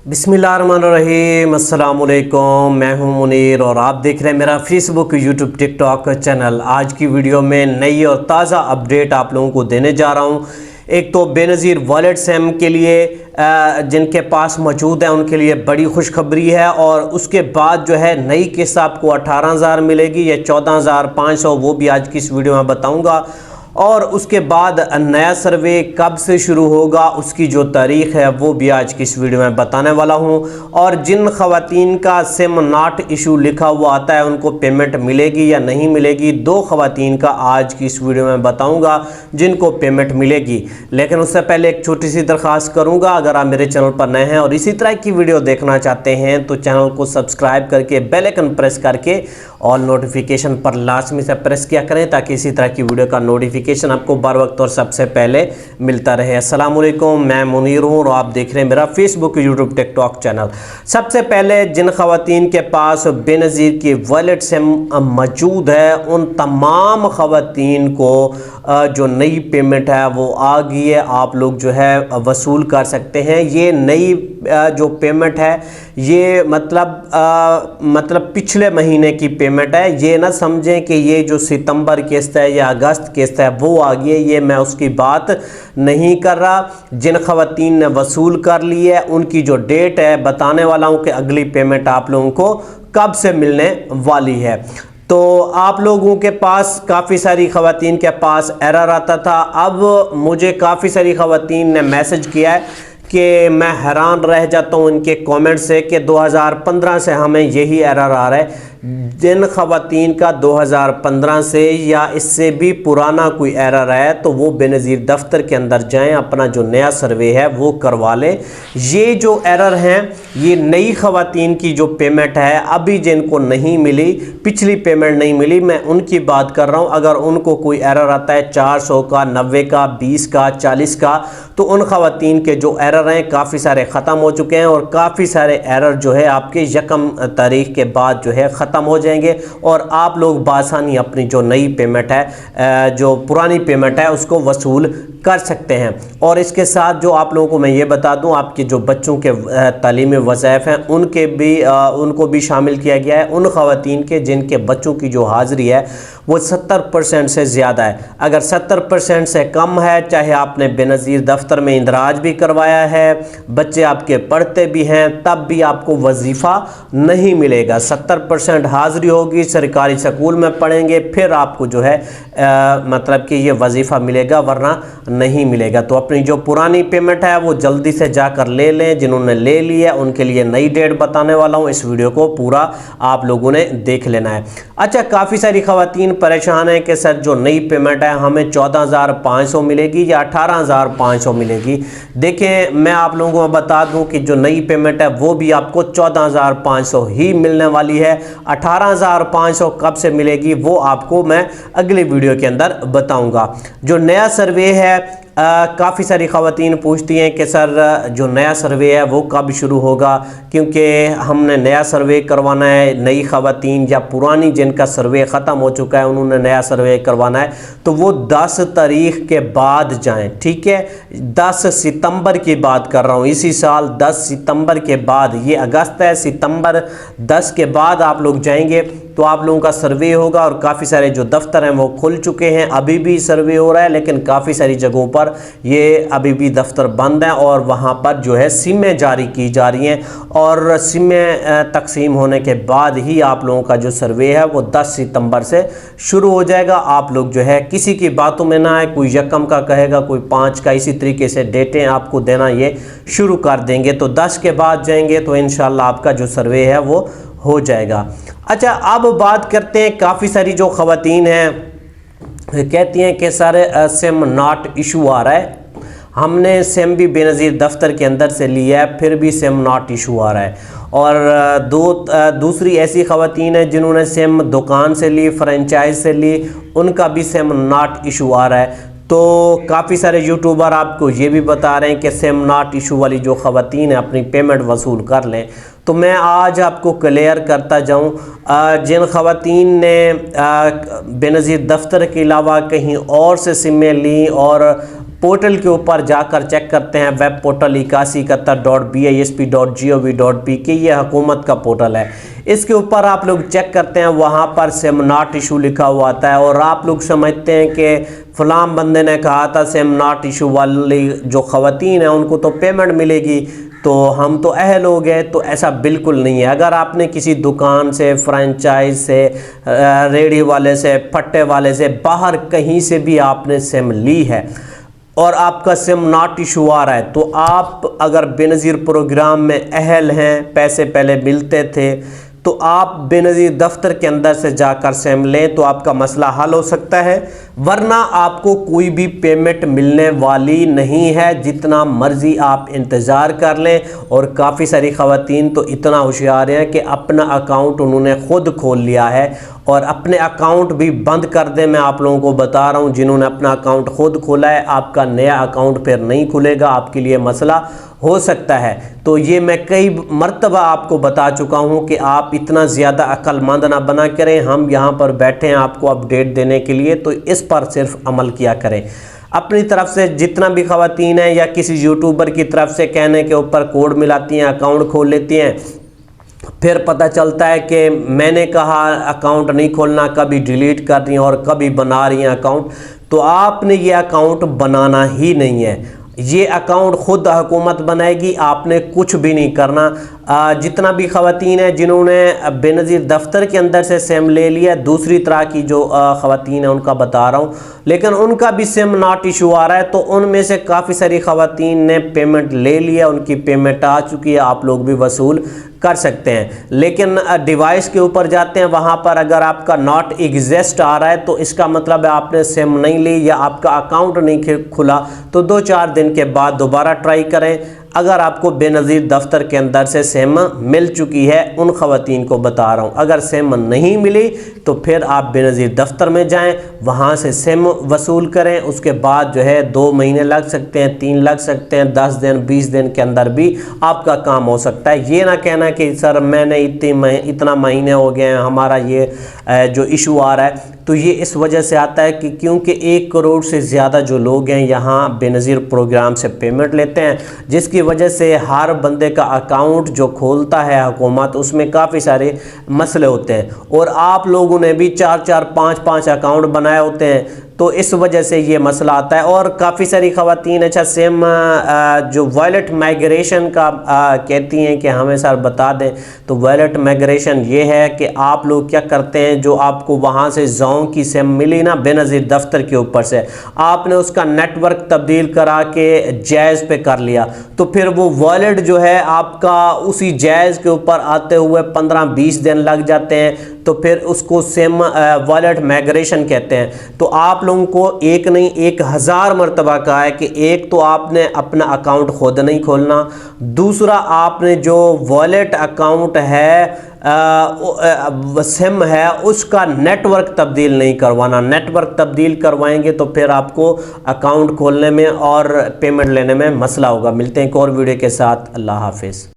बिस्मिल्लाहिर्रहमानिर्रहीम, अस्सलाम वालेकुम। मैं हूं मुनीर और आप देख रहे हैं मेरा फेसबुक, यूट्यूब, टिकटॉक चैनल। आज की वीडियो में नई और ताज़ा अपडेट आप लोगों को देने जा रहा हूं। एक तो बेनज़ीर वॉलेट सिम के लिए जिनके पास मौजूद है उनके लिए बड़ी खुशखबरी है, और उसके बाद जो है नई किस्त आपको 18,000 मिलेगी या 14,500, वो भी आज की इस वीडियो में बताऊँगा। और उसके बाद नया सर्वे कब से शुरू होगा उसकी जो तारीख़ है वो भी आज की इस वीडियो में बताने वाला हूं। और जिन ख़वातीन का सिम नॉट इशू लिखा हुआ आता है उनको पेमेंट मिलेगी या नहीं मिलेगी, दो ख़वातीन का आज की इस वीडियो में बताऊंगा जिनको पेमेंट मिलेगी। लेकिन उससे पहले एक छोटी सी दरख्वास्त करूंगा, अगर आप मेरे चैनल पर नए हैं और इसी तरह की वीडियो देखना चाहते हैं तो चैनल को सब्सक्राइब करके बेल आइकन प्रेस करके ऑल नोटिफिकेशन पर लाजमी से प्रेस किया करें ताकि इसी तरह की वीडियो का नोटिफिकेशन आपको बर वक्त और सबसे पहले मिलता रहे। अस्सलाम वालेकुम, मैं मुनीर हूँ और आप देख रहे हैं मेरा फेसबुक, यूट्यूब, टिकटॉक चैनल। सबसे पहले जिन ख़वातीन के पास बेनज़ीर की वॉलेट सिम मौजूद है उन तमाम ख़वातीन को जो नई पेमेंट है वो आ गई है, आप लोग जो है वसूल कर सकते हैं। ये नई जो पेमेंट है ये मतलब पिछले महीने की पेमेंट है। ये ना समझें कि ये जो सितंबर किस्त है या अगस्त किस्त है वो आ गई है, ये मैं उसकी बात नहीं कर रहा। जिन ख़वातीन ने वसूल कर ली है उनकी जो डेट है बताने वाला हूँ कि अगली पेमेंट आप लोगों को कब से मिलने वाली है। तो आप लोगों के पास काफ़ी सारी ख़वातीन के पास एरर आता था। अब मुझे काफ़ी सारी ख़वातीन ने मैसेज किया है कि मैं हैरान रह जाता हूँ इनके कमेंट से कि 2015 से हमें यही एरर आ रहा है। जिन ख़वातीन का 2015 से या इससे भी पुराना कोई एरर है तो वो बेनज़ीर दफ्तर के अंदर जाएं, अपना जो नया सर्वे है वो करवा लें। ये जो एरर हैं ये नई ख़वातीन की जो पेमेंट है अभी जिनको नहीं मिली, पिछली पेमेंट नहीं मिली, मैं उनकी बात कर रहा हूँ। अगर उनको कोई एरर आता है 400 का, 90 का, 20 का, 40 का, तो उन ख़वातीन के जो एरर हैं काफ़ी सारे ख़त्म हो चुके हैं और काफ़ी सारे एरर जो है आपके 1 तारीख के बाद जो है ख़त्म हो जाएंगे और आप लोग बासानी अपनी जो नई पेमेंट है, जो पुरानी पेमेंट है, उसको वसूल कर सकते हैं। और इसके साथ जो आप लोगों को मैं ये बता दूं, आपके जो बच्चों के तालीमी वज़ाइफ हैं उनको भी शामिल किया गया है। उन ख़वातीन के जिनके बच्चों की जो हाज़िरी है वो 70% से ज़्यादा है। अगर 70% से कम है, चाहे आपने बेनज़ीर दफ्तर में इंदराज भी करवाया है, बच्चे आपके पढ़ते भी हैं, तब भी आपको वजीफ़ा नहीं मिलेगा। 70% हाज़िरी होगी, सरकारी स्कूल में पढ़ेंगे, फिर आपको जो है मतलब कि ये वजीफ़ा मिलेगा, वरना नहीं मिलेगा। तो अपनी जो पुरानी पेमेंट है वो जल्दी से जाकर ले लें। जिन्होंने ले ली है उनके लिए नई डेट बताने वाला हूँ, इस वीडियो को पूरा आप लोगों ने देख लेना है। अच्छा, काफ़ी सारी ख़वातीन परेशान है कि सर जो नई पेमेंट है हमें 14,500 मिलेगी या 18,500 मिलेगी। देखें, मैं आप लोगों को बता दूं कि जो नई पेमेंट है वो भी आपको 14,500 ही मिलने वाली है। 18,500 कब से मिलेगी वो आपको मैं अगली वीडियो के अंदर बताऊंगा। जो नया सर्वे है काफ़ी सारी ख़वातीन पूछती हैं कि सर जो नया सर्वे है वो कब शुरू होगा, क्योंकि हमने नया सर्वे करवाना है। नई ख़वातीन या पुरानी जिनका सर्वे ख़त्म हो चुका है उन्होंने नया सर्वे करवाना है तो वो 10 तारीख के बाद जाएं, ठीक है। 10 सितंबर की बात कर रहा हूँ, इसी साल 10 सितंबर के बाद, ये अगस्त है, सितंबर 10 के बाद आप लोग जाएंगे तो आप लोगों का सर्वे होगा। और काफ़ी सारे जो दफ्तर हैं वो खुल चुके हैं, अभी भी सर्वे हो रहा है, लेकिन काफ़ी सारी जगहों पर ये अभी भी दफ्तर बंद हैं और वहाँ पर जो है सिमें जारी की जा रही हैं और सिमें तकसीम होने के बाद ही आप लोगों का जो सर्वे है वो 10 सितंबर से शुरू हो जाएगा। आप लोग जो है किसी की बातों में ना आए, कोई 1 का कहेगा, कोई 5 का, इसी तरीके से डेटें आपको देना ये शुरू कर देंगे। तो 10 के बाद जाएंगे तो इंशाल्लाह आपका जो सर्वे है वो हो जाएगा। अच्छा, अब बात करते हैं, काफ़ी सारी जो ख़वातीन हैं कहती हैं कि सर सिम नॉट इशू आ रहा है, हमने सिम भी बेनज़ीर दफ्तर के अंदर से लिया है फिर भी सिम नॉट इशू आ रहा है। और दूसरी ऐसी ख़वातीन हैं जिन्होंने सिम दुकान से ली, फ्रेंचाइज से ली, उनका भी सिम नॉट इशू आ रहा है। तो काफ़ी सारे यूट्यूबर आपको ये भी बता रहे हैं कि सिम नॉट इशू वाली जो ख़वातीन है अपनी पेमेंट वसूल कर लें। तो मैं आज आपको क्लियर करता जाऊं, जिन ख़वातीन ने बेनज़ीर दफ्तर के अलावा कहीं और से सिमें ली और पोर्टल के ऊपर जाकर चेक करते हैं, वेब पोर्टल 8171.bisp.gov.pk, ये हुकूमत का पोर्टल है। इसके ऊपर आप लोग चेक करते हैं, वहाँ पर सिम नॉट इशू लिखा हुआ आता है और आप लोग समझते हैं कि फ़लाँ बंदे ने कहा था सिम नॉट इशू वाली जो ख़वातीन हैं उनको तो पेमेंट मिलेगी, तो हम तो अहल हो गए। तो ऐसा बिल्कुल नहीं है। अगर आपने किसी दुकान से, फ्रेंचाइज से, रेडी वाले से, फट्टे वाले से, बाहर कहीं से भी आपने सिम ली है और आपका सिम नॉट इशू आ रहा है, तो आप अगर बेनज़ीर प्रोग्राम में अहल हैं, पैसे पहले मिलते थे, तो आप बेनज़ीर दफ्तर के अंदर से जाकर सिम लें तो आपका मसला हल हो सकता है, वरना आपको कोई भी पेमेंट मिलने वाली नहीं है। जितना मर्ज़ी आप इंतज़ार कर लें। और काफ़ी सारी ख़वातीन तो इतना होशियार हैं कि अपना अकाउंट उन्होंने ख़ुद खोल लिया है और अपने अकाउंट भी बंद कर दें। मैं आप लोगों को बता रहा हूं, जिन्होंने अपना अकाउंट खुद खोला है, आपका नया अकाउंट फिर नहीं खुलेगा, आपके लिए मसला हो सकता है। तो ये मैं कई मर्तबा आपको बता चुका हूं कि आप इतना ज़्यादा अक्लमंद ना बना करें। हम यहाँ पर बैठे हैं आपको अपडेट देने के लिए, तो इस पर सिर्फ अमल किया करें। अपनी तरफ से जितना भी ख़वातीन हैं या किसी यूट्यूबर की तरफ से कहने के ऊपर कोड मिलाती हैं, अकाउंट खोल लेती हैं, फिर पता चलता है कि मैंने कहा अकाउंट नहीं खोलना, कभी डिलीट कर रही हैं और कभी बना रही हैं अकाउंट, तो आपने ये अकाउंट बनाना ही नहीं है। ये अकाउंट ख़ुद हुकूमत बनाएगी, आपने कुछ भी नहीं करना। जितना भी ख़वातीन हैं जिन्होंने बेनज़ीर दफ्तर के अंदर से सिम ले लिया, दूसरी तरह की जो ख़वातीन हैं उनका बता रहा हूँ, लेकिन उनका भी सिम नॉट इशू आ रहा है, तो उनमें से काफ़ी सारी ख़वातीन ने पेमेंट ले लिया, उनकी पेमेंट आ चुकी है, आप लोग भी वसूल कर सकते हैं। लेकिन डिवाइस के ऊपर जाते हैं, वहाँ पर अगर आपका नॉट एग्जिस्ट आ रहा है तो इसका मतलब है आपने सिम नहीं ली या आपका अकाउंट नहीं खुला, तो 2-4 दिन के बाद दोबारा ट्राई करें। अगर आपको बेनज़ीर दफ्तर के अंदर से सिम मिल चुकी है, उन ख़वातीन को बता रहा हूँ, अगर सिम नहीं मिली तो फिर आप बेनज़ीर दफ्तर में जाएं, वहाँ से सिम वसूल करें। उसके बाद जो है 2 महीने लग सकते हैं, 3 लग सकते हैं, 10 दिन 20 दिन के अंदर भी आपका काम हो सकता है। ये ना कहना कि सर मैंने इतना महीने हो गए हैं, हमारा ये जो इशू आ रहा है, तो ये इस वजह से आता है कि क्योंकि 1 करोड़ से ज़्यादा जो लोग हैं यहाँ बेनज़ीर प्रोग्राम से पेमेंट लेते हैं, जिसकी वजह से हर बंदे का अकाउंट जो खोलता है हुकूमत, उसमें काफ़ी सारे मसले होते हैं। और आप लोगों ने भी 4-4, 5-5 अकाउंट बनाए होते हैं, तो इस वजह से ये मसला आता है। और काफ़ी सारी ख़वातीन अच्छा सिम जो वॉलेट माइग्रेशन का कहती हैं कि हमें सर बता दें, तो वॉलेट माइग्रेशन ये है कि आप लोग क्या करते हैं, जो आपको वहाँ से ज़ों की सिम मिली ना बेनज़ीर दफ्तर के ऊपर से, आपने उसका नेटवर्क तब्दील करा के जायज़ पे कर लिया, तो फिर वो वॉलेट जो है आपका उसी जायज़ के ऊपर आते हुए 15-20 दिन लग जाते हैं, तो फिर उसको सिम वॉलेट माइग्रेशन कहते हैं। तो आप लोगों को एक नहीं 1000 मरतबा कहा है कि एक तो आपने अपना अकाउंट खुद नहीं खोलना, दूसरा आपने जो वॉलेट अकाउंट है सिम है उसका नेटवर्क तब्दील नहीं करवाना। नेटवर्क तब्दील करवाएंगे तो फिर आपको अकाउंट खोलने में और पेमेंट लेने में मसला होगा। मिलते हैं एक और वीडियो के साथ। अल्लाह हाफिज़।